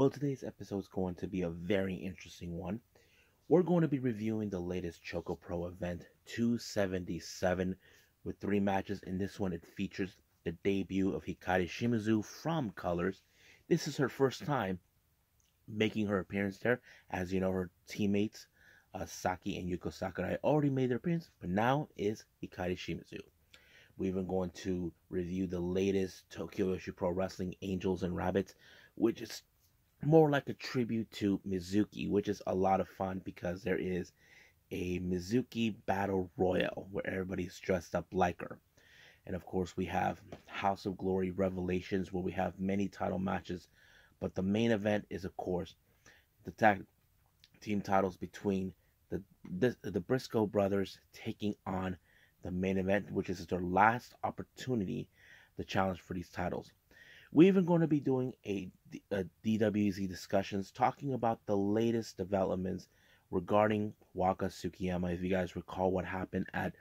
Well, today's episode is going to be a very interesting one. We're going to be reviewing the latest ChocoPro event 277 with 3 matches. In this one, it features the debut of Hikari Shimizu from Colors. This is her first time making her appearance there. As you know, her teammates Saki and Yuko Sakurai already made their appearance, but now is Hikari Shimizu. We're even going to review the latest Joshi Pro Wrestling Angels and Rabbits, which is more like a tribute to Mizuki, which is a lot of fun because there is a Mizuki Battle Royal where everybody's dressed up like her. And of course, we have House of Glory Revelations where we have many title matches, but the main event is, of course, the tag team titles between the Briscoe brothers taking on the main event, which is their last opportunity to challenge for these titles. We're even going to be doing a DWZ Discussions talking about the latest developments regarding Waka Tsukiyama. If you guys recall what happened at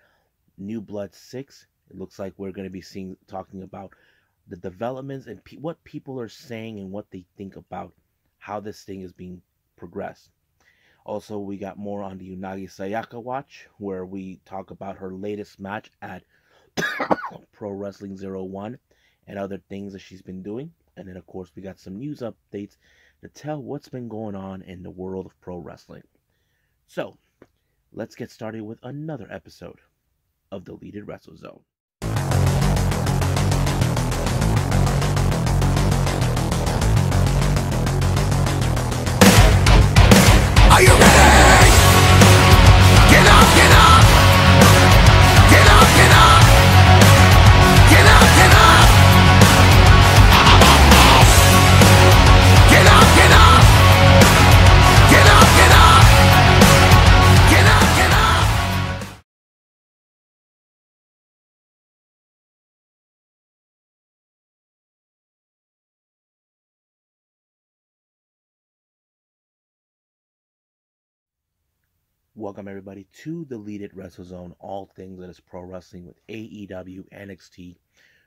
New Blood 6, it looks like we're going to be talking about the developments and what people are saying and what they think about how this thing is being progressed. Also, we got more on the Unagi Sayaka Watch, where we talk about her latest match at Pro Wrestling ZERO1 and other things that she's been doing. And then, of course, we got some news updates to tell what's been going on in the world of pro wrestling. So, let's get started with another episode of the Deleted Wrestle Zone. Are you ready? Get up, get up! Get up, get up! Get up, get up! Get up, get up! Get up, get up! Get up, get up! Welcome everybody to the Deleted Wrestle Zone, all things that is pro wrestling with AEW, NXT,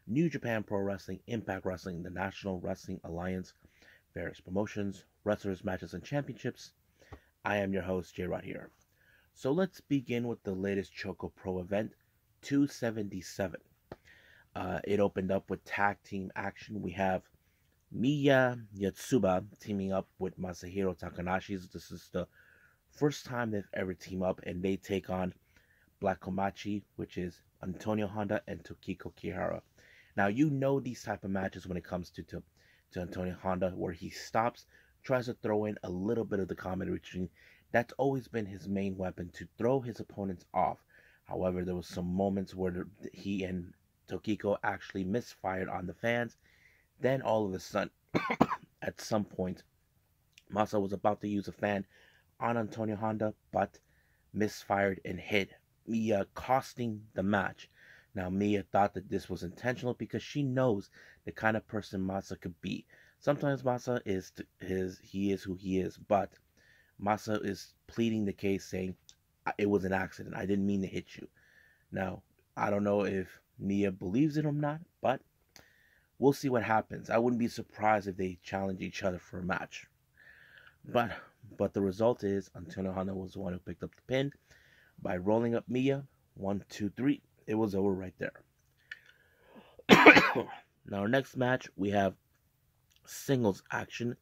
New Japan Pro Wrestling, Impact Wrestling, the National Wrestling Alliance, various promotions, wrestlers, matches, and championships. I am your host, J-Rod here. So let's begin with the latest ChocoPro event, 277. It opened up with tag team action. We have Miya Yatsuba teaming up with Masahiro Takanashi. This is the first time they've ever teamed up, and they take on Black Komachi, which is Antonio Honda and Tokiko Kihara. Now, you know these type of matches when it comes to Antonio Honda, where he stops, tries to throw in a little bit of the comedy routine. That's always been his main weapon, to throw his opponents off. However, there was some moments where he and Tokiko actually misfired on the fans. Then all of a sudden, at some point, Masa was about to use a fan on Antonio Honda, but misfired and hit Miya, costing the match. Now, Miya thought that this was intentional because she knows the kind of person Masa could be. Sometimes Masa he is who he is, but Masa is pleading the case, saying it was an accident. I didn't mean to hit you. Now, I don't know if Miya believes it or not, but we'll see what happens. I wouldn't be surprised if they challenge each other for a match. But the result is Antonio Honda was the one who picked up the pin by rolling up Miya. 1, 2, 3. It was over right there. Now, our next match, we have singles action.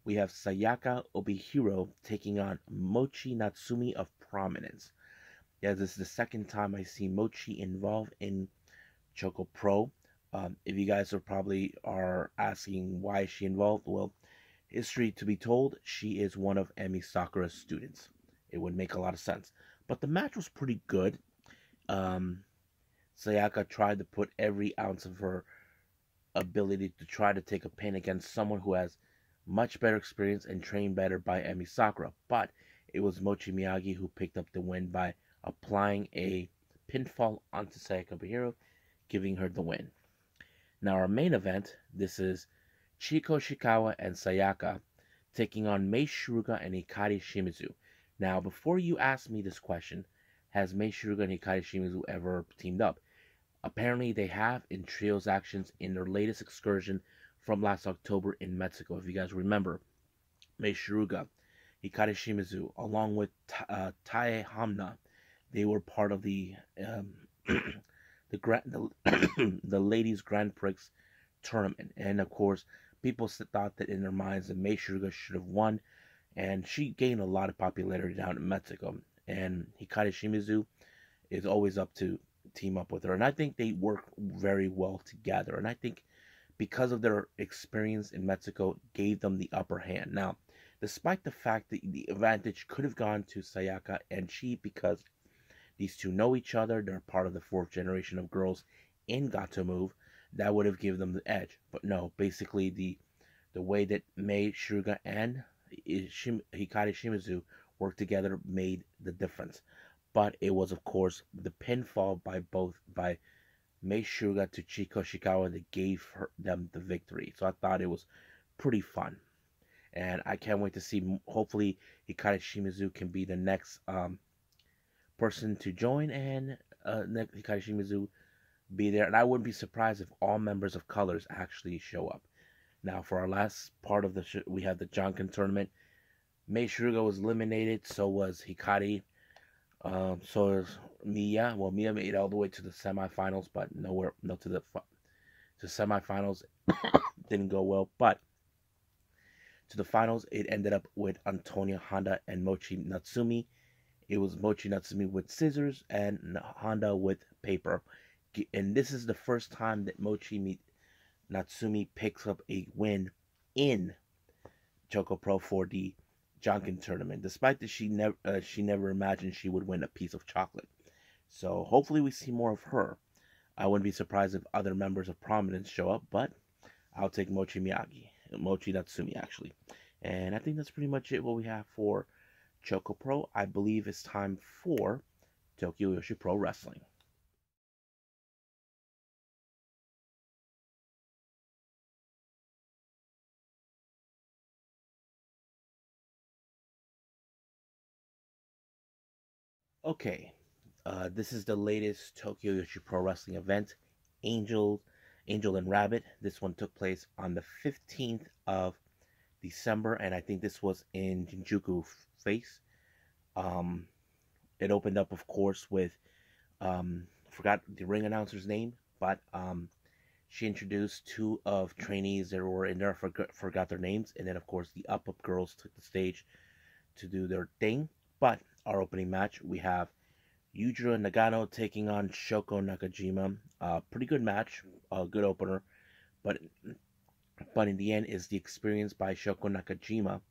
We have Sayaka Obihiro taking on Mochi Natsumi of Prominence. Yeah, this is the second time I see Mochi involved in ChocoPro. If you guys are asking why is she involved, well, history to be told, she is one of Emi Sakura's students. It would make a lot of sense. But the match was pretty good. Sayaka tried to put every ounce of her ability to try to take a pin against someone who has much better experience and trained better by Emi Sakura. But it was Mochi Miyagi who picked up the win by applying a pinfall onto Sayaka Obihiro, giving her the win. Now, our main event, this is Chiko Shikawa and Sayaka taking on Mei Suruga and Hikari Shimizu. Now, before you ask me this question, has Mei Suruga and Hikari Shimizu ever teamed up? Apparently, they have in trios actions in their latest excursion from last October in Mexico. If you guys remember, Mei Shiruga, Hikari Shimizu, along with Tai Hamna. They were part of the the ladies Grand Prix tournament, and of course, people thought that in their minds that Mei Shiruga should have won, and she gained a lot of popularity down in Mexico. And Hikari Shimizu is always up to team up with her, and I think they work very well together. And I think because of their experience in Mexico, gave them the upper hand. Now, despite the fact that the advantage could have gone to Sayaka and Chi because these two know each other, they're part of the fourth generation of girls in Gatoh Move, that would have given them the edge. But no, basically the way that Mei Shiruga and Hikari Shimizu worked together made the difference. But it was, of course, the pinfall by Mei Shiruga to Chiko Shikawa that gave them the victory. So I thought it was pretty fun. And I can't wait to see, hopefully, Hikari Shimizu can be the next person to join, and Hikari Shimizu be there. And I wouldn't be surprised if all members of Colors actually show up. Now, for our last part of the show, we have the Jonkin tournament. Mei Shiruga was eliminated, so was Hikari. So is Miya. Well, Miya made it all the way to the semifinals, but to semifinals didn't go well. But to the finals, it ended up with Antonia Honda and Mochi Natsumi. It was Mochi Natsumi with scissors and Honda with paper. And this is the first time that Mochi Natsumi picks up a win in ChocoPro for the Jonkin tournament, despite that she never imagined she would win a piece of chocolate. So hopefully we see more of her. I wouldn't be surprised if other members of prominence show up, but I'll take Mochi Natsumi actually. And I think that's pretty much it what we have for ChocoPro. I believe it's time for Tokyo Joshi Pro Wrestling. Okay, this is the latest Tokyo Joshi Pro Wrestling event, Angel and Rabbit. This one took place on the 15th of December, and I think this was in Shinjuku Face. It opened up, of course, with forgot the ring announcer's name, but she introduced two of trainees that were in there, forgot their names, and then of course the Up girls took the stage to do their thing. But our opening match, we have Yujiro Nagano taking on Shoko Nakajima. Pretty good match, good opener, but in the end, is the experience by Shoko Nakajima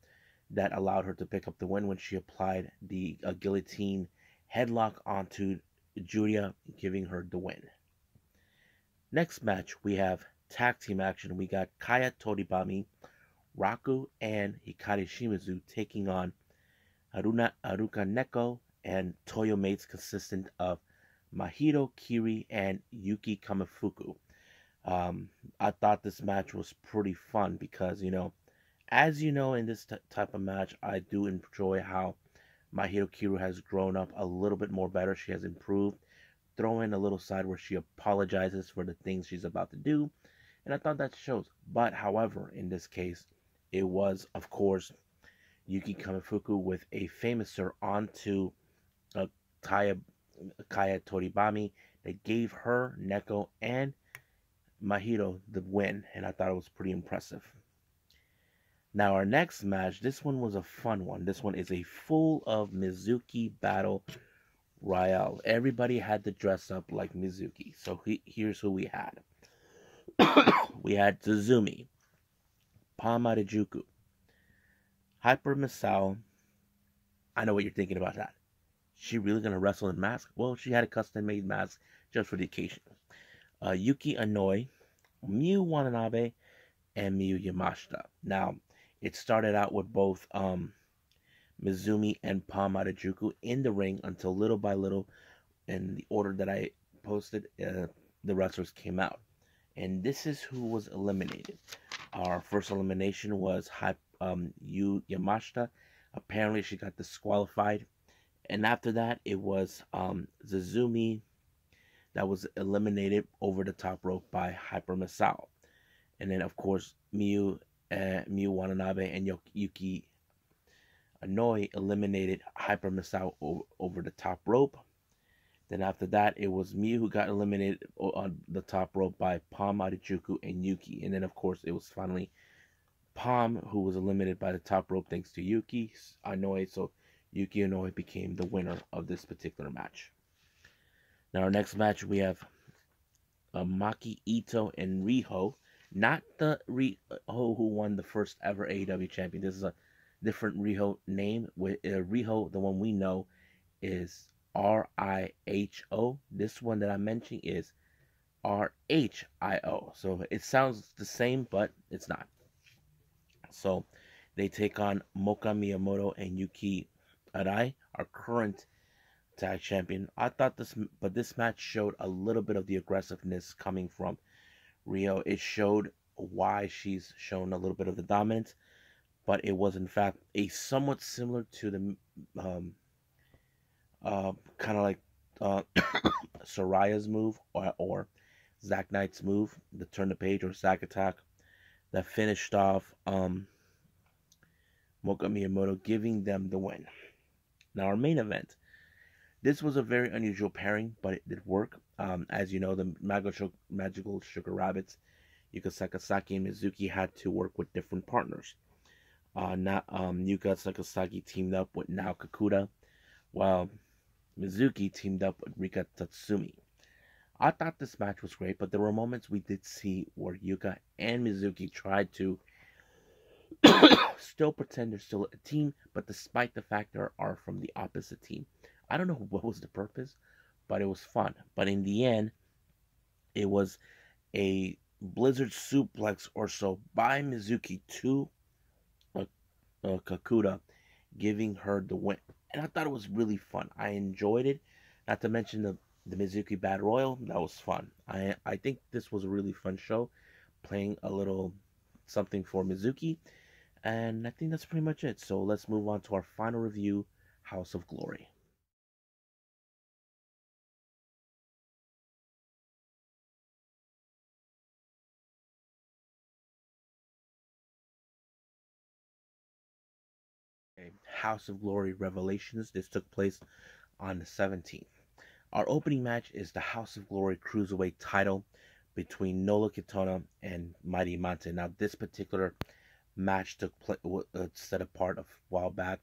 that allowed her to pick up the win when she applied the guillotine headlock onto Julia, giving her the win. Next match, we have tag team action. We got Kaya Toribami, Raku, and Hikari Shimizu taking on Haruka Neko and Toyo Mates, consistent of Mahito Kiri and Yuki Kamifuku. I thought this match was pretty fun because, as you know, in this type of match, I do enjoy how Mahito Kiri has grown up a little bit more better. She has improved. Throw in a little side where she apologizes for the things she's about to do, and I thought that shows. But, however, in this case, it was, of course, Yuki Kamifuku with a famouser onto Kaya Toribami that gave her, Neko, and Mahito the win, and I thought it was pretty impressive. Now our next match, this one was a fun one. This one is a full of Mizuki Battle Royale. Everybody had to dress up like Mizuki. So here's who we had. We had Tazumi, Pamarajuku, Hyper Misao. I know what you're thinking about that. She really gonna wrestle in mask? Well, she had a custom-made mask just for the occasion. Yuki Inoi, Miyu Watanabe, and Miyu Yamashita. Now, it started out with both Mizumi and Pamarajuku in the ring until little by little, in the order that I posted, the wrestlers came out. And this is who was eliminated. Our first elimination was Yu Yamashita. Apparently, she got disqualified. And after that, it was Zazumi that was eliminated over the top rope by Hyper Misao. And then, of course, Miyu Watanabe and Yuki Inoue eliminated Hyper Misao over the top rope. Then after that, it was Miyu who got eliminated on the top rope by Palm, Arichuku, and Yuki. And then, of course, it was finally Palm who was eliminated by the top rope thanks to Yuki Inoue. So Yuki Inoue became the winner of this particular match. Now, our next match, we have Maki Ito and Riho. Not the Riho who won the first ever AEW champion. This is a different Riho name. With Riho, the one we know, is Riho. This one that I'm mentioning is Rhio. So it sounds the same, but it's not. So they take on Moka Miyamoto and Yuki Arai, our current tag champion. I thought this match showed a little bit of the aggressiveness coming from Riho. It showed why she's shown a little bit of the dominance, but it was in fact a somewhat similar to the kind of like Soraya's move or Zack Knight's move, the turn the page or Zack attack, that finished off Moka Miyamoto, giving them the win. Now our main event. This was a very unusual pairing, but it did work. As you know, the Magical Sugar Rabbits, Yuka Sakazaki and Mizuki, had to work with different partners. Yuka Sakazaki teamed up with Nao Kakuta, while Mizuki teamed up with Rika Tatsumi. I thought this match was great, but there were moments we did see where Yuka and Mizuki tried to still pretend they're still a team, but despite the fact they are from the opposite team. I don't know what was the purpose, but it was fun. But in the end, it was a blizzard suplex or so by Mizuki to Kakuta, giving her the win. And I thought it was really fun. I enjoyed it. Not to mention the Mizuki Battle Royal. That was fun. I think this was a really fun show. Playing a little something for Mizuki. And I think that's pretty much it. So let's move on to our final review, House of Glory. House of Glory Revelations. This took place on the 17th. Our opening match is the House of Glory Cruiserweight title between Nolo Kitana and Mighty Mante. Now, this particular match took place set apart a while back.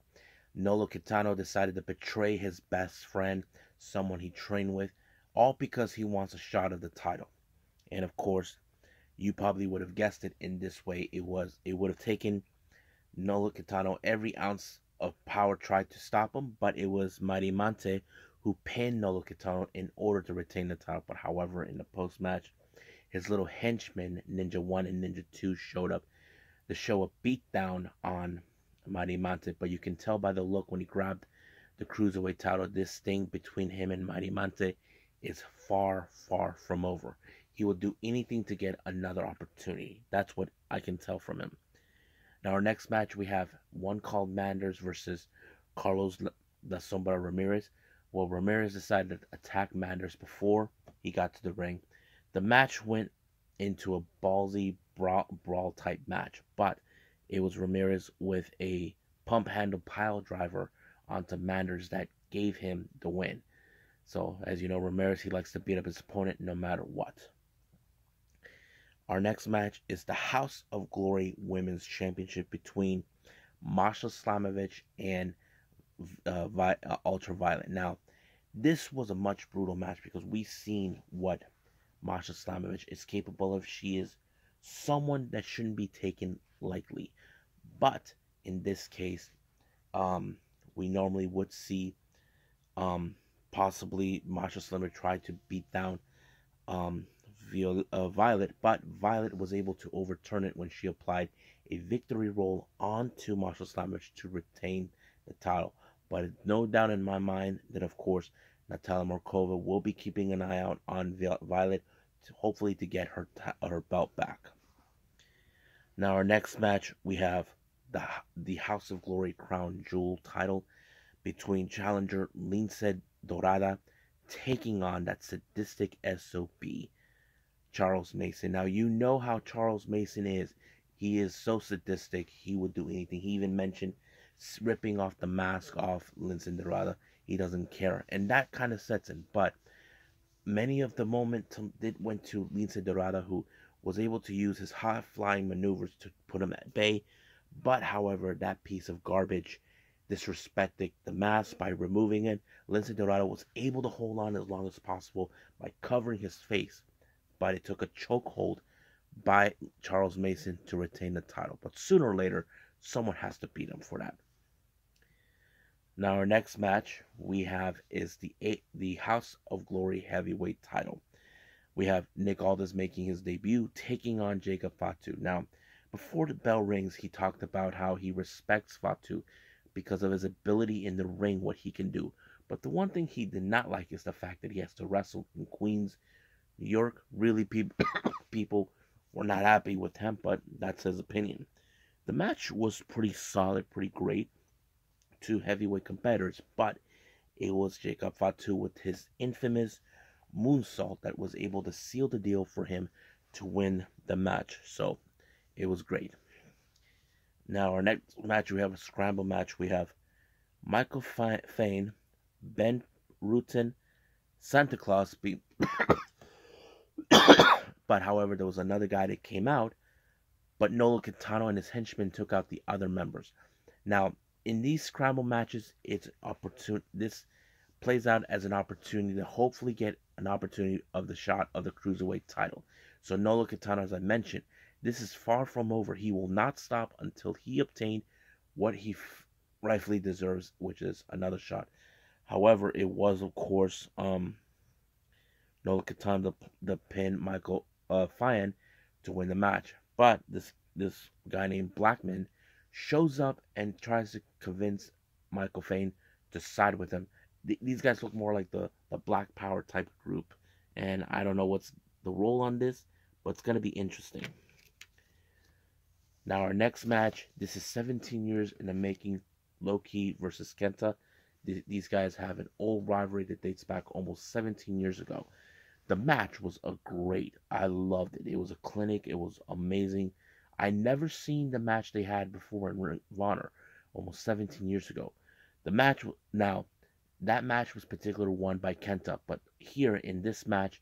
Nolo Kitano decided to betray his best friend, someone he trained with, all because he wants a shot of the title. And of course, you probably would have guessed it in this way. It would have taken Nolo Kitano every ounce of power tried to stop him, but it was Mighty Mante who pinned Nolo Kitano in order to retain the title. But however, in the post-match, his little henchmen, Ninja 1 and Ninja 2, showed up to show a beatdown on Mighty Mante. But you can tell by the look when he grabbed the Cruiserweight title, this thing between him and Mighty Mante is far, far from over. He will do anything to get another opportunity. That's what I can tell from him. Now, our next match, we have one called Manders versus Carlos La Sombra Ramirez. Well, Ramirez decided to attack Manders before he got to the ring. The match went into a ballsy brawl type match, but it was Ramirez with a pump handle pile driver onto Manders that gave him the win. So, as you know, Ramirez, he likes to beat up his opponent no matter what. Our next match is the House of Glory Women's Championship between Masha Slamovich and Ultraviolet. Now, this was a much brutal match because we've seen what Masha Slamovich is capable of. She is someone that shouldn't be taken lightly. But in this case, we normally would see possibly Masha Slamovich try to beat down Violet, but Violet was able to overturn it when she applied a victory roll onto Masha Slamovich to retain the title. But no doubt in my mind that, of course, Natalia Markova will be keeping an eye out on Violet, hopefully to get her belt back. Now, our next match, we have the House of Glory Crown Jewel title between challenger Lince Dorada taking on that sadistic SOB, Charles Mason. Now, you know how Charles Mason is. He is so sadistic, he would do anything. He even mentioned ripping off the mask off Lince Dorado. He doesn't care, and that kind of sets in. But many of the momentum went to Lince Dorado, who was able to use his high-flying maneuvers to put him at bay. But, however, that piece of garbage disrespected the mask by removing it. Lince Dorado was able to hold on as long as possible by covering his face, but it took a chokehold by Charles Mason to retain the title. But sooner or later, someone has to beat him for that. Now our next match we have is the House of Glory heavyweight title. We have Nick Aldis making his debut, taking on Jacob Fatu. Now, before the bell rings, he talked about how he respects Fatu because of his ability in the ring, what he can do. But the one thing he did not like is the fact that he has to wrestle in Queens, New York. Really, people were not happy with him, but that's his opinion. The match was pretty solid, pretty great. Two heavyweight competitors, but it was Jacob Fatu with his infamous moonsault that was able to seal the deal for him to win the match. So it was great. Now our next match, we have a scramble match. We have Michael Fane, Ben Rutten, Santa Claus beat. But however, there was another guy that came out, but Nolo Kitano and his henchmen took out the other members. Now, in these scramble matches, this plays out as an opportunity to hopefully get an opportunity of the shot of the Cruiserweight title. So Nolo Kitano, as I mentioned, this is far from over. He will not stop until he obtained what he rightfully deserves, which is another shot. However, it was, of course, Nolo Kitano the pin Michael Fane to win the match. But this guy named Blackman shows up and tries to convince Michael Fane to side with him. These guys look more like the Black Power type group, and I don't know what's the role on this, but it's going to be interesting. Now our next match, this is 17 years in the making, Low-Ki versus Kenta. These guys have an old rivalry that dates back almost 17 years ago. The match was great. I loved it. It was a clinic. It was amazing. I never seen the match they had before in Ring of Honor, almost 17 years ago. The match, now, that match was particularly won by Kenta, but here in this match,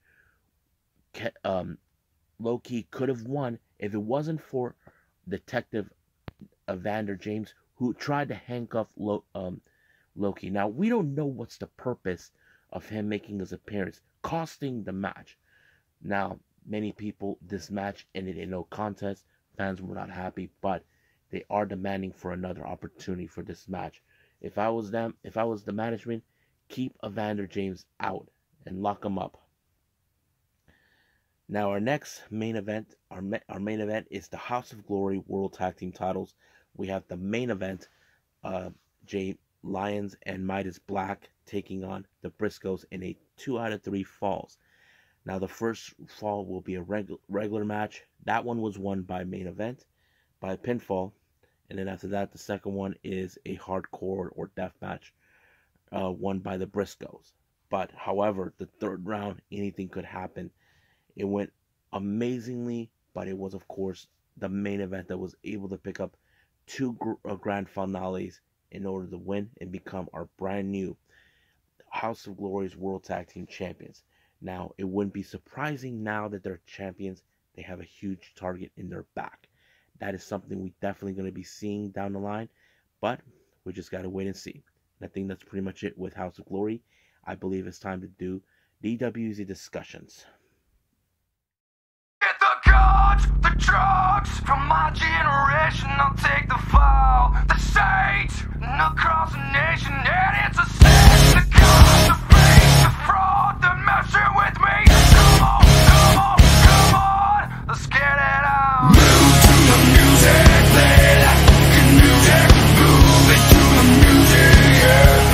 Low-Ki could have won if it wasn't for Detective Evander James, who tried to handcuff Low-Ki. Now, we don't know what's the purpose of him making his appearance, costing the match. Now, many people, this match ended in no contest. Fans were not happy, but they are demanding for another opportunity for this match. If I was them, if I was the management, keep Evander James out and lock him up. Now our next main event, our main event is the House of Glory World Tag Team titles. We have the main event, Jay Lyons and Midas Black taking on the Briscoes in a 2 out of 3 falls. Now the first fall will be a regular match. That one was won by main event, by pinfall. And then after that, the second one is a hardcore or death match, won by the Briscoes. But however, the third round, anything could happen. It went amazingly, but it was, of course, the main event that was able to pick up 2 grand finales in order to win and become our brand new House of Glory's World Tag Team Champions. Now, it wouldn't be surprising now that they're champions, they have a huge target in their back. That is something we definitely going to be seeing down the line, but we just got to wait and see. And I think that's pretty much it with House of Glory. I believe it's time to do DWZ Discussions. Get the guns, the drugs, from my generation, I'll take the fall, the stage, and across the nation, and it's a sin, the guns, the fake, the fraud, the messing with me, come on, come on, come on, let's get it on. Move to the music, play that fucking music, move it to the music, yeah.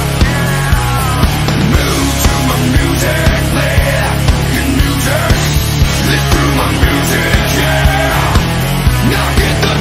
Move to my music, play that fucking music, live through my music, yeah. Now get the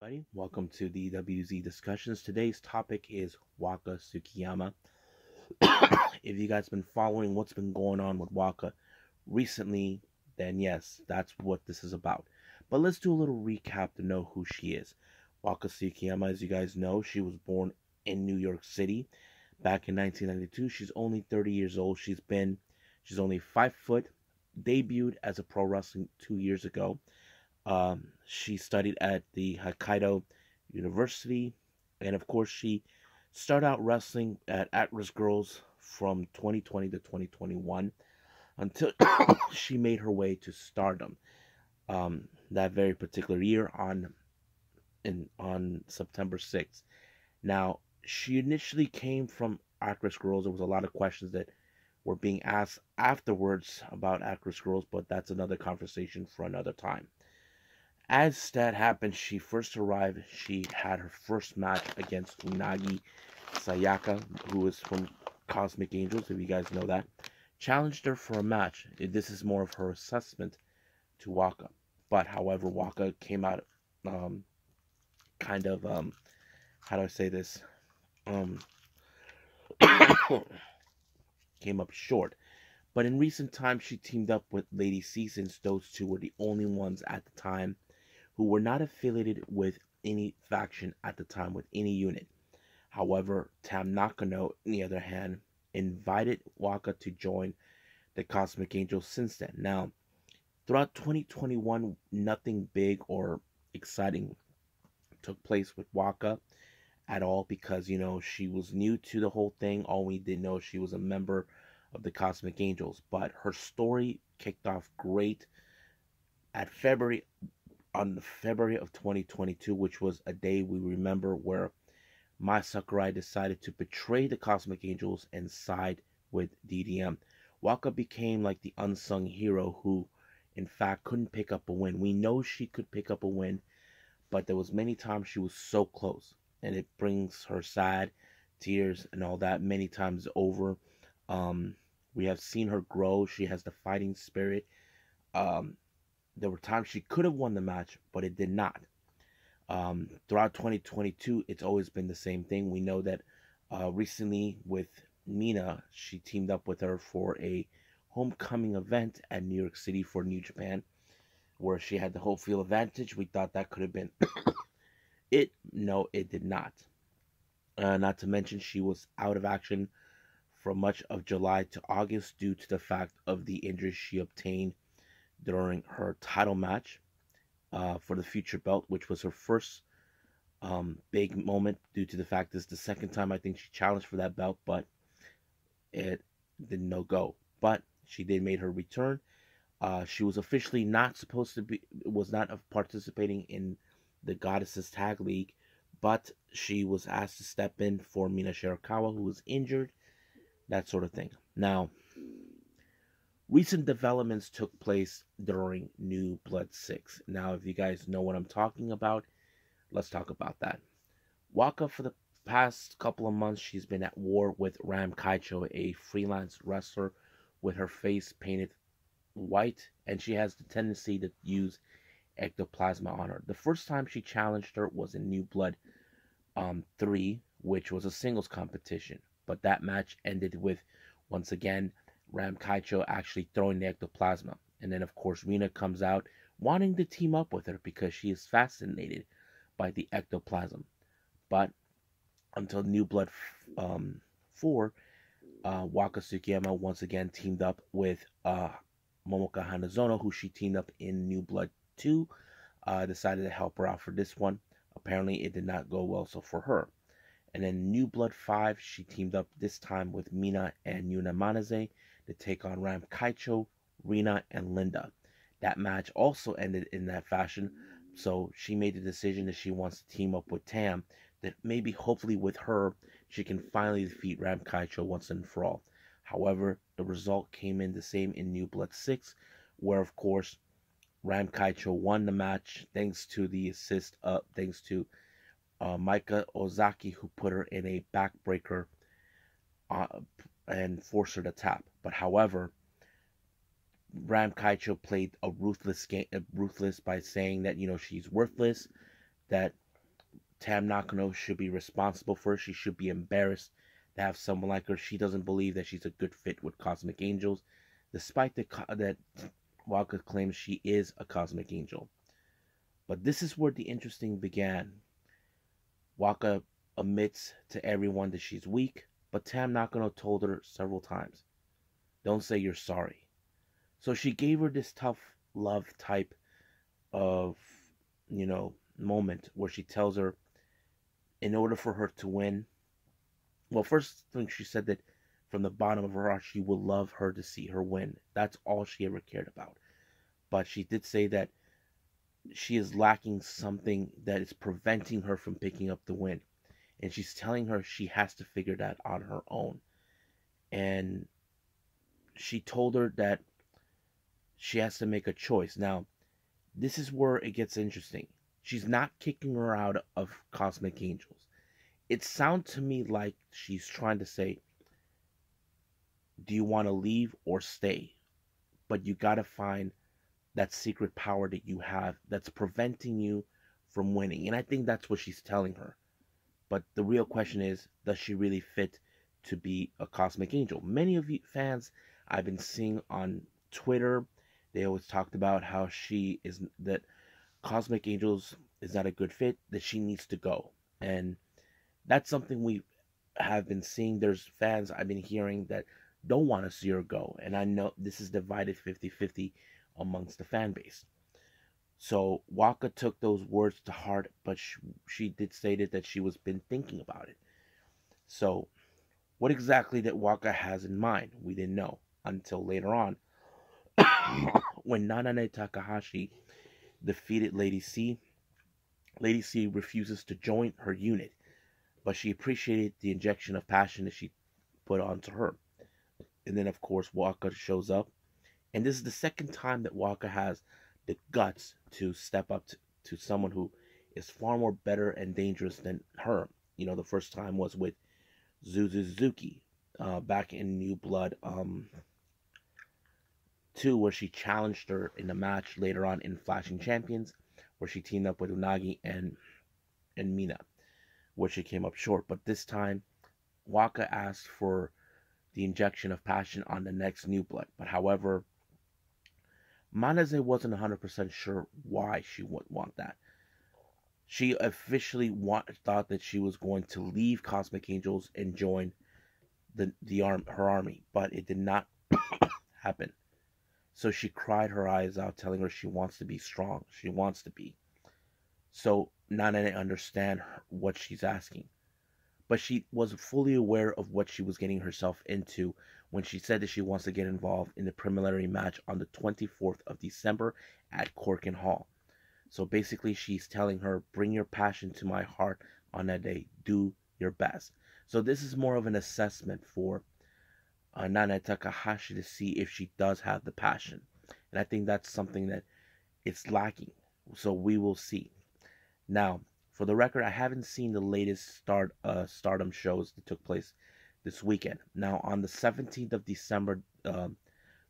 Everybody, welcome to DWZ Discussions. Today's topic is Waka Tsukiyama. If you guys been following what's been going on with Waka recently, then yes, that's what this is about. But let's do a little recap to know who she is. Waka Tsukiyama, as you guys know, she was born in New York City back in 1992. She's only 30 years old. She's only 5 foot. Debuted as a pro wrestling 2 years ago. She studied at the Hokkaido University, and of course, she started out wrestling at Risk Girls from 2020 to 2021 until she made her way to stardom. That very particular year on September 6th. Now, she initially came from Actress Girls. There was a lot of questions that were being asked afterwards about Actress Girls, but that's another conversation for another time. As that happened, she first arrived. She had her first match against Unagi Sayaka, who is from Cosmic Angels, if you guys know that. Challenged her for a match. This is more of her assessment to Waka. But, however, Waka came out how do I say this? Came up short. But in recent times, she teamed up with Lady C, since those two were the only ones at the time who were not affiliated with any faction at the time, with any unit. However, Tam Nakano, on the other hand, invited Waka to join the Cosmic Angels since then. Now, throughout 2021, nothing big or exciting took place with Waka at all, because, she was new to the whole thing. All we did know, she was a member of the Cosmic Angels. But her story kicked off great on February of 2022, which was a day we remember where Mai Sakurai decided to betray the Cosmic Angels and side with DDM. Waka became like the unsung hero who, in fact, couldn't pick up a win. We know she could pick up a win, but there was many times she was so close, and it brings her sad tears and all that many times over. We have seen her grow. She has the fighting spirit. There were times she could have won the match, but it did not. Throughout 2022, it's always been the same thing. We know that recently with Mina, she teamed up with her for a homecoming event at New York City for New Japan, where she had the whole field advantage. We thought that could have been it. No, it did not. Not to mention, she was out of action from much of July to August due to the fact of the injury she obtained during her title match for the future belt, which was her first big moment, due to the fact this is the second time I think she challenged for that belt, but it did no go. But she did make her return. She was officially not supposed to be, was not participating in the Goddesses Tag League, but she was asked to step in for Mina Shirakawa, who was injured, that sort of thing. Now, recent developments took place during New Blood 6. Now, if you guys know what I'm talking about, let's talk about that. Waka, for the past couple of months, she's been at war with Ram Kaicho, a freelance wrestler with her face painted white, and she has the tendency to use ectoplasma on her. The first time she challenged her was in New Blood 3, which was a singles competition, but that match ended with, once again, Ram Kaicho actually throwing the ectoplasma. And then, of course, Rina comes out wanting to team up with her because she is fascinated by the ectoplasm. But until New Blood 4, Waka Tsukiyama once again teamed up with Momoka Hanazono, who she teamed up in New Blood 2. Decided to help her out for this one. Apparently, it did not go well so for her. And then New Blood 5, she teamed up this time with Mina and Yuna Manaze to take on Ram Kaicho, Rina, and Linda. That match also ended in that fashion, so she made the decision that she wants to team up with Tam, that maybe, hopefully with her, she can finally defeat Ram Kaicho once and for all. However, the result came in the same in New Blood 6, where, of course, Ram Kaicho won the match thanks to the assist, thanks to Maika Ozaki, who put her in a backbreaker and forced her to tap. But however, Ram Kaicho played a ruthless game, ruthless by saying that she's worthless, that Tam Nakano should be responsible for it. She should be embarrassed to have someone like her. She doesn't believe that she's a good fit with Cosmic Angels, despite that Waka claims she is a Cosmic Angel. But this is where the interesting began. Waka admits to everyone that she's weak, but Tam Nakano told her several times, don't say you're sorry. So she gave her this tough love type of, moment where she tells her in order for her to win, well, first thing she said that from the bottom of her heart, she would love her to see her win. That's all she ever cared about. But she did say that she is lacking something that is preventing her from picking up the win. And she's telling her she has to figure that on her own. And she told her that she has to make a choice. Now, this is where it gets interesting. She's not kicking her out of Cosmic Angels. It sounds to me like she's trying to say, do you want to leave or stay? But you got to find that secret power that you have that's preventing you from winning. And I think that's what she's telling her. But the real question is, does she really fit to be a Cosmic Angel? Many of you fans I've been seeing on Twitter, they always talked about how that Cosmic Angels is not a good fit, that she needs to go. And that's something we have been seeing. There's fans I've been hearing that don't want to see her go. And I know this is divided 50-50 amongst the fan base. So Waka took those words to heart, but she did say that she was been thinking about it. So what exactly that Waka has in mind, we didn't know until later on when Nanane Takahashi defeated Lady C. Lady C refuses to join her unit, but she appreciated the injection of passion that she put onto her. And then, of course, Waka shows up. And this is the second time that Waka has the guts to step up to someone who is far more better and dangerous than her. The first time was with Suzuki back in New Blood 2, where she challenged her in a match later on in Flashing Champions, where she teamed up with Unagi and Mina, where she came up short. But this time, Waka asked for the injection of passion on the next New Blood. But however, Maneze wasn't 100% sure why she would want that. She officially thought that she was going to leave Cosmic Angels and join her army, but it did not happen. So she cried her eyes out, telling her she wants to be strong. She wants to be. So Nanane understand what she's asking. But she was fully aware of what she was getting herself into when she said that she wants to get involved in the preliminary match on the 24th of December at Corkin Hall. So basically she's telling her, bring your passion to my heart on that day. Do your best. So this is more of an assessment for Nanane Takahashi to see if she does have the passion. And I think that's something that it's lacking. So we will see. Now, for the record, I haven't seen the latest Stardom shows that took place this weekend. Now, on the 17th of December,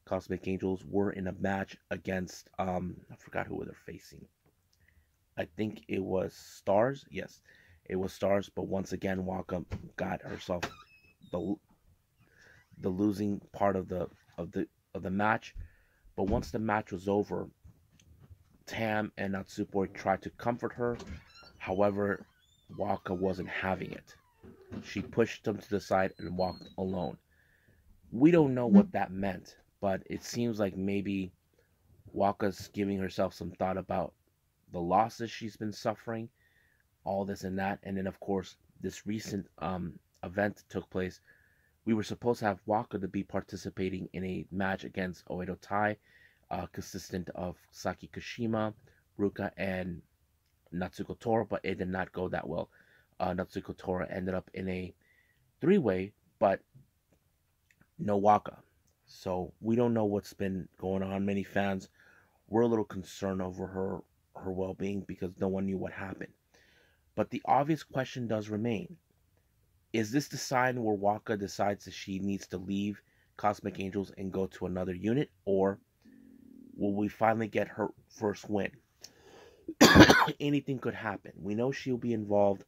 Cosmic Angels were in a match against, I forgot who they're facing. I think it was Stars. Yes, it was Stars. But once again, Waka got herself the losing part of the match. But once the match was over, Tam and Natsupoi tried to comfort her. However, Waka wasn't having it. She pushed them to the side and walked alone. We don't know what that meant, but it seems like maybe Waka's giving herself some thought about the losses she's been suffering, all this and that. And then, of course, this recent event took place. We were supposed to have Waka to be participating in a match against Oedo Tai, consistent of Saki Kashima, Ruka, and Natsuko Tora, but it did not go that well. Natsuko Tora ended up in a three-way, but no Waka. So we don't know what's been going on. Many fans were a little concerned over her well-being because no one knew what happened. But the obvious question does remain. Is this the sign where Waka decides that she needs to leave Cosmic Angels and go to another unit? Or will we finally get her first win? anything could happen. We know she'll be involved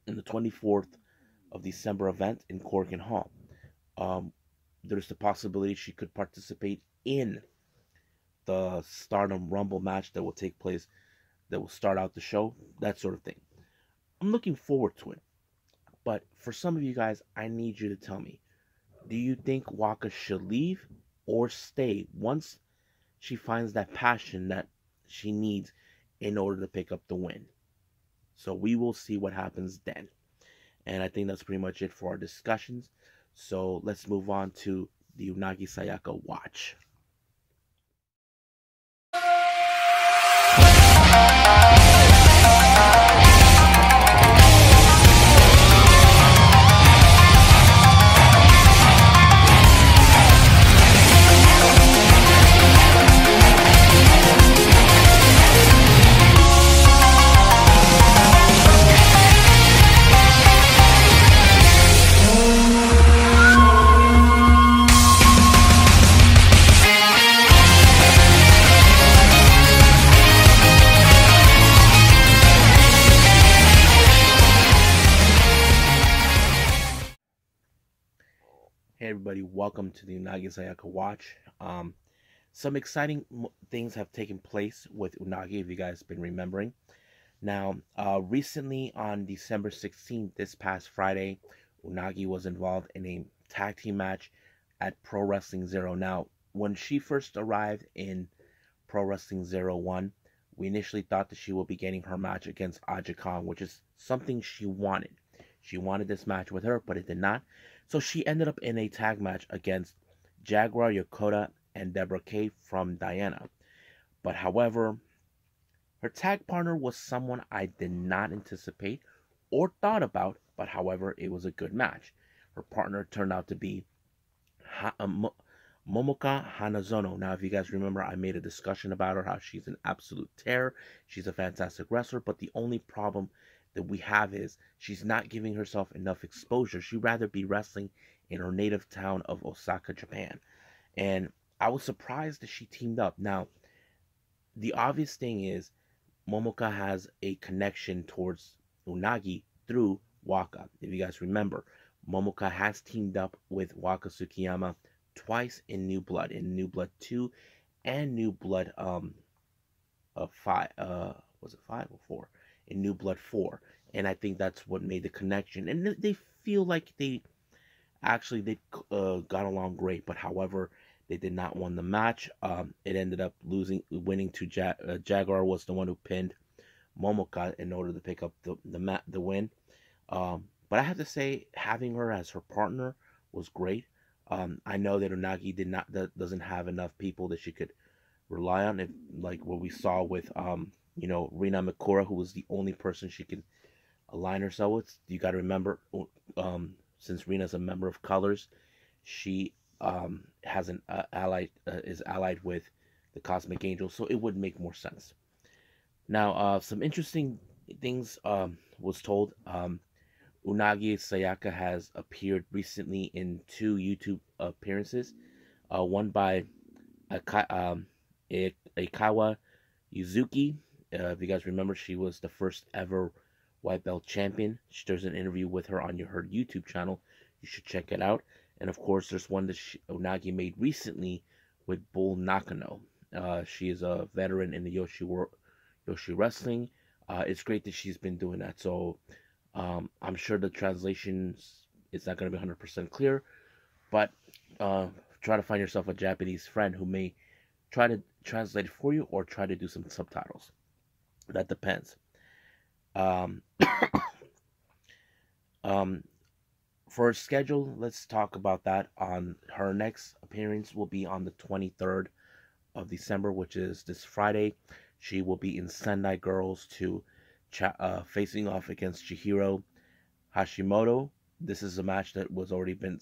in the 24th of December event in Corkin Hall. There's the possibility she could participate in the Stardom Rumble match that will take place, that will start out the show, that sort of thing. I'm looking forward to it. But for some of you guys, I need you to tell me, do you think Waka should leave or stay once she finds that passion that she needs in order to pick up the win? So we will see what happens then. And I think that's pretty much it for our discussions. So let's move on to the Unagi Sayaka Watch. Hey everybody, welcome to the Unagi Sayaka Watch. Some exciting things have taken place with Unagi, if you guys have been remembering. Now, recently on December 16th, this past Friday, Unagi was involved in a tag team match at Pro Wrestling Zero. Now, when she first arrived in Pro Wrestling ZERO1, we initially thought that she would be getting her match against Aja Kong, which is something she wanted. She wanted this match with her, but it did not. So she ended up in a tag match against Jaguar Yokota and Deborah K from Diana. But however, her tag partner was someone I did not anticipate or thought about, but however, it was a good match. Her partner turned out to be Momoka Hanazono. Now, if you guys remember, I made a discussion about her, how she's an absolute terror. She's a fantastic wrestler, but the only problem that we have is she's not giving herself enough exposure. She'd rather be wrestling in her native town of Osaka, Japan. And I was surprised that she teamed up. Now, the obvious thing is Momoka has a connection towards Unagi through Waka. If you guys remember, Momoka has teamed up with Waka Tsukiyama twice in New Blood 2 and New Blood 5 was it 5 or 4? In New Blood 4, and I think that's what made the connection. And they feel like they got along great, but however, they did not win the match. It ended up winning to Jaguar was the one who pinned Momoka in order to pick up the win. But I have to say, having her as her partner was great. I know that Unagi doesn't have enough people that she could rely on, if like what we saw with Rina Mikura, who was the only person she could align herself with. You got to remember, since Rina's a member of Colors, she has an is allied with the Cosmic Angel, so it would make more sense. Now, some interesting things was told. Unagi Sayaka has appeared recently in 2 YouTube appearances, one by Aikawa Yuzuki. If you guys remember, she was the first ever white belt champion. There's an interview with her on her YouTube channel. You should check it out. And of course, there's one that Unagi made recently with Bull Nakano. She is a veteran in the Joshi Wrestling. It's great that she's been doing that. So I'm sure the translation is not going to be 100% clear, but try to find yourself a Japanese friend who may try to translate it for you or try to do some subtitles. That depends. For her schedule, let's talk about that. On her next appearance will be on the 23rd of December, which is this Friday. She will be in Sendai Girls to facing off against Chihiro Hashimoto. This is a match that was already been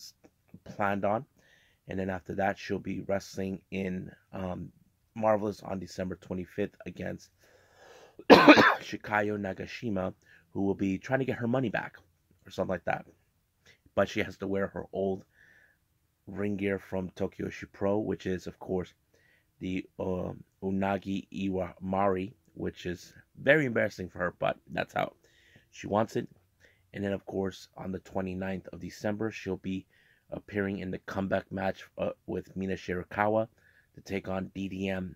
planned on. And then after that, she'll be wrestling in Marvelous on December 25th against Shikayo Nagashima, who will be trying to get her money back or something like that. But she has to wear her old ring gear from Tokyo Pro, which is, of course, the Unagi Iwamari which is very embarrassing for her, but that's how she wants it. And then, of course, on the 29th of December, she'll be appearing in the comeback match with Mina Shirakawa to take on DDM,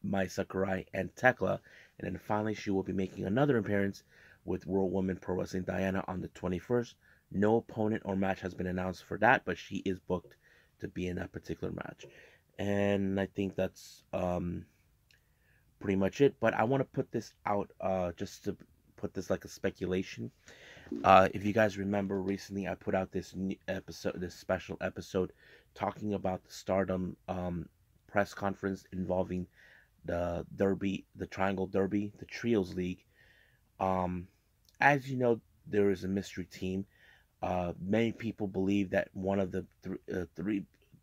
Mai Sakurai, and Tekla. And then finally, she will be making another appearance with World Women Pro Wrestling Diana on the 21st. No opponent or match has been announced for that, but she is booked to be in that particular match. And I think that's pretty much it. But I want to put this out just to put this like a speculation. If you guys remember, recently I put out this new episode, this special episode, talking about the Stardom press conference involving the Derby, the Triangle Derby, the Trios League. As you know, there is a mystery team. Many people believe that one of the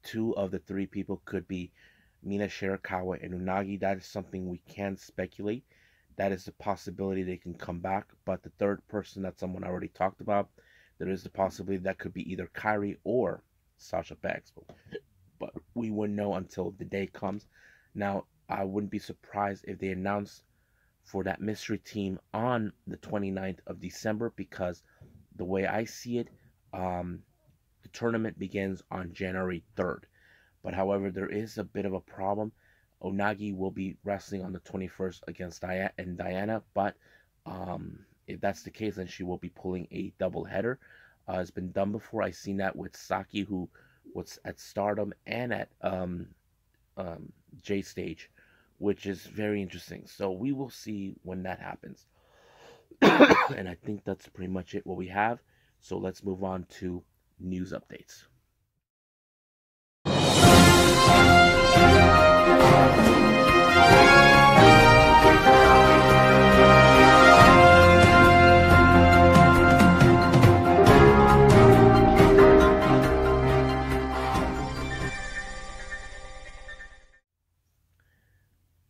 two of the three people could be Mina Shirakawa and Unagi. That is something we can speculate. That is a possibility they can come back. But the third person, that someone I already talked about, there is the possibility that could be either Kairi or Sasha Banks. But we wouldn't know until the day comes. Now, I wouldn't be surprised if they announce for that mystery team on the 29th of December, because the way I see it, the tournament begins on January 3rd. But however, there is a bit of a problem. Unagi will be wrestling on the 21st against Diana, but if that's the case, then she will be pulling a double header. It's been done before. I've seen that with Saki, who was at Stardom and at J Stage, which is very interesting. So we will see when that happens. And I think that's pretty much it what we have. So let's move on to news updates.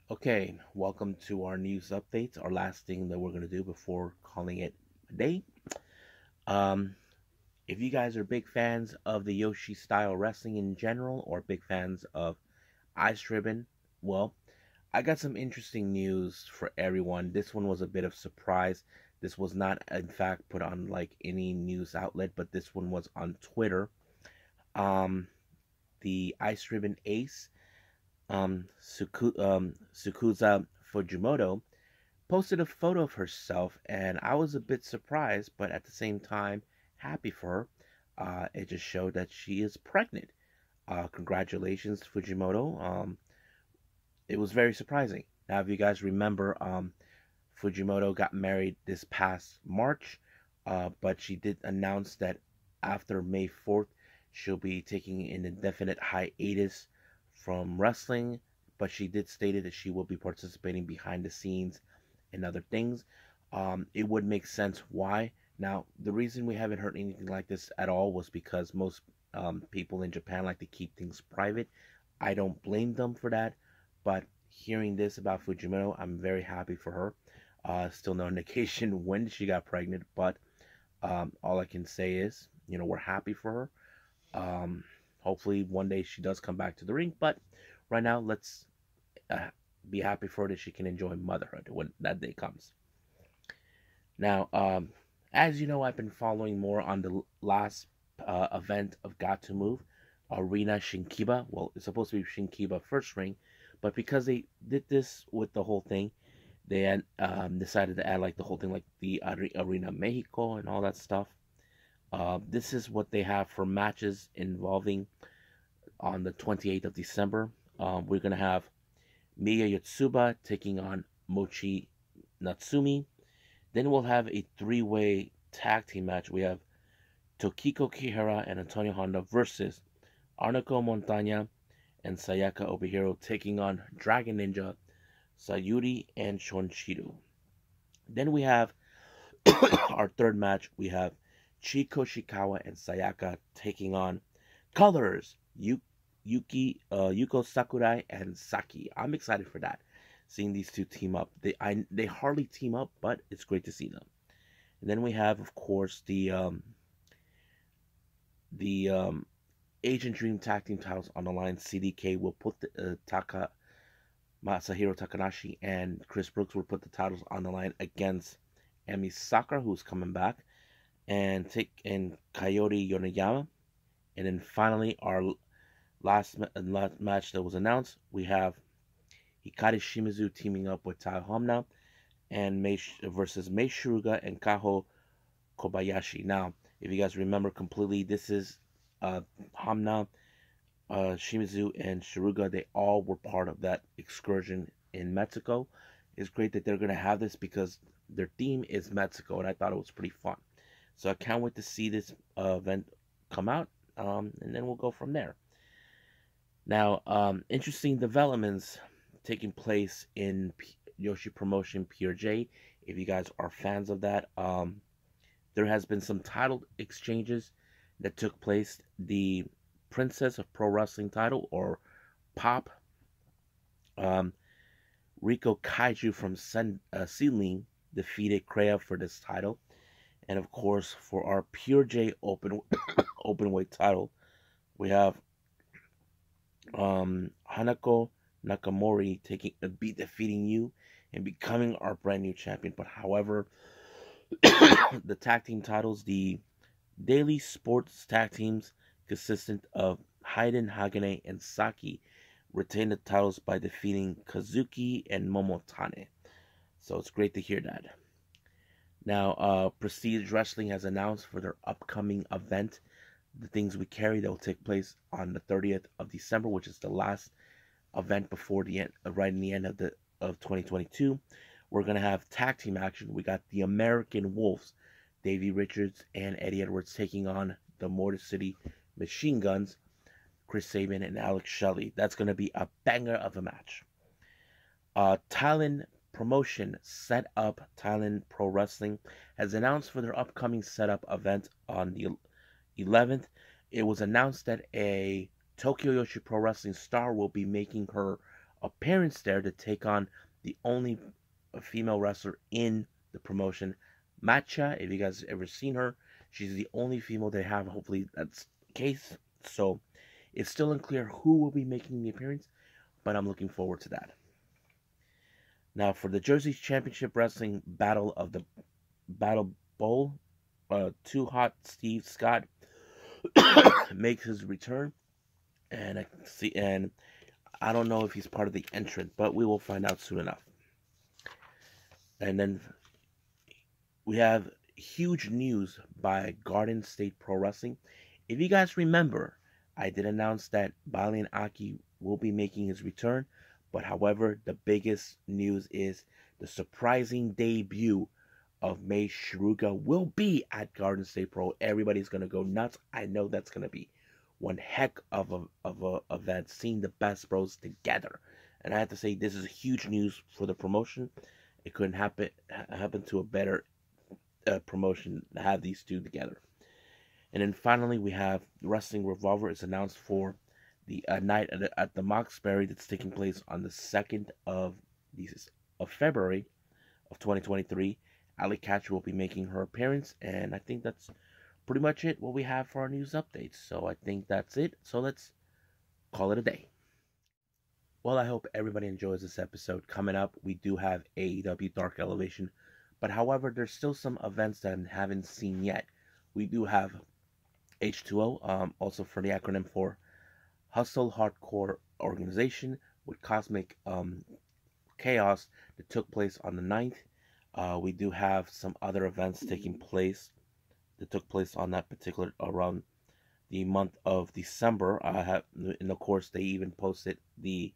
Okay, welcome to our news updates, our last thing that we're going to do before calling it a day. If you guys are big fans of the Yoshi style wrestling in general, or big fans of Ice Ribbon, well, I got some interesting news for everyone. This one was a bit of surprise. This was not, in fact, put on like any news outlet, but this one was on Twitter. The Ice Ribbon Ace, Tsukasa Fujimoto, posted a photo of herself, and I was a bit surprised, but at the same time happy for her. It just showed that she is pregnant. Congratulations, Fujimoto. It was very surprising. Now, if you guys remember, Fujimoto got married this past March, but she did announce that after May 4th, she'll be taking an indefinite hiatus from wrestling, but she did state that she will be participating behind the scenes and other things. It would make sense why. Now, the reason we haven't heard anything like this at all was because most people in Japan like to keep things private. I don't blame them for that, but hearing this about Fujimoto, I'm very happy for her. Still no indication when she got pregnant, but all I can say is, we're happy for her. Hopefully one day she does come back to the ring, but right now let's be happy for her that she can enjoy motherhood when that day comes. Now, as you know, I've been following more on the last event of Gatoh Move, Arena Shin-Kiba. Well, it's supposed to be Shin-Kiba first ring, but because they did this with the whole thing, they decided to add like the whole thing, like the Arena Mexico and all that stuff. This is what they have for matches involving on the 28th of December. We're going to have Miya Yotsuba taking on Mochi Natsumi. Then we'll have a three-way tag team match. We have Tokiko Kihara and Antonio Honda versus Arnako Montaña and Sayaka Obihiro taking on Dragon Ninja, Sayuri, and Shonshiru. Then we have our third match. We have Chiko Shikawa and Sayaka taking on Colors, Yuko Sakurai and Saki. I'm excited for that. Seeing these two team up. They hardly team up, but it's great to see them. And then we have, of course, the Agent Dream Tag Team titles on the line. CDK will put Taka Masahiro Takanashi and Chris Brooks will put the titles on the line against Emi Sakura, who's coming back, and Coyote Yonagama. And then finally, our last match that was announced, we have Hikari Shimizu teaming up with Tai Homna and versus Mei Shiruga and Kaho Kobayashi. Now, if you guys remember completely, this is Homna, Shimizu, and Shiruga. They all were part of that excursion in Mexico. It's great that they're going to have this because their theme is Mexico, and I thought it was pretty fun. So I can't wait to see this event come out, and then we'll go from there. Now, interesting developments taking place in Joshi Promotion PRJ. If you guys are fans of that, there has been some title exchanges that took place. The Princess of Pro Wrestling title, or POP, Riko Kaiju from Sealing defeated Kreia for this title. And of course, for our Pure J openweight title, we have Hanako Nakamori defeating you and becoming our brand new champion. But however, the tag team titles, the daily sports tag teams consistent of Hayden, Hagane, and Saki, retained the titles by defeating Kazuki and Momotane. So it's great to hear that. Now, Prestige Wrestling has announced for their upcoming event, the Things We Carry, that will take place on the 30th of December, which is the last event before the end, right in the end of 2022. We're gonna have tag team action. We got the American Wolves, Davey Richards and Eddie Edwards, taking on the Motor City Machine Guns, Chris Sabin and Alex Shelley. That's gonna be a banger of a match. Thailand Promotion Set Up Thailand Pro Wrestling has announced for their upcoming setup event on the 11th. It was announced that a Tokyo Joshi Pro Wrestling star will be making her appearance there to take on the only female wrestler in the promotion, Matcha. If you guys have ever seen her, she's the only female they have. Hopefully that's the case. So it's still unclear who will be making the appearance, but I'm looking forward to that. Now, for the Jersey Championship Wrestling Battle of the Battle Bowl, Too Hot Steve Scott makes his return, and I don't know if he's part of the entrant, but we will find out soon enough. And then we have huge news by Garden State Pro Wrestling. If you guys remember, I did announce that Balian Aki will be making his return. But however, the biggest news is the surprising debut of Mei Shiruga will be at Garden State Pro. Everybody's going to go nuts. I know that's going to be one heck of a event, seeing the best bros together. And I have to say, this is huge news for the promotion. It couldn't happen to a better promotion to have these two together. And then finally, we have Wrestling Revolver is announced for the night at the Moxbury that's taking place on the 2nd of February of 2023. Ali Catcher will be making her appearance, and I think that's pretty much it, what we have for our news updates. So I think that's it. So let's call it a day. Well, I hope everybody enjoys this episode. Coming up, we do have AEW Dark Elevation, but however, there's still some events that I haven't seen yet. We do have H2O, also for the acronym for Hustle Hardcore Organization, with Cosmic Chaos that took place on the 9th. We do have some other events taking place that took place on that particular around the month of December. And of course, they even posted the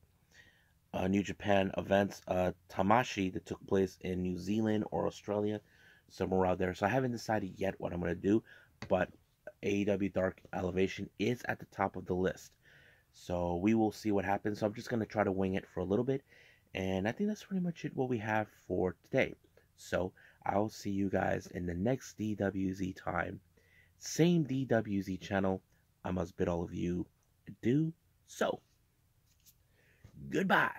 New Japan events, Tamashi, that took place in New Zealand or Australia, somewhere out there. So I haven't decided yet what I'm going to do, but AEW Dark Elevation is at the top of the list. So we will see what happens. So I'm just going to try to wing it for a little bit. And I think that's pretty much it, what we have for today. So I'll see you guys in the next DWZ time. Same DWZ channel. I must bid all of you adieu. So, goodbye.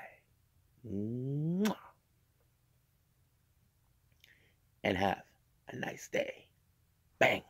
Mwah. And have a nice day. Bang.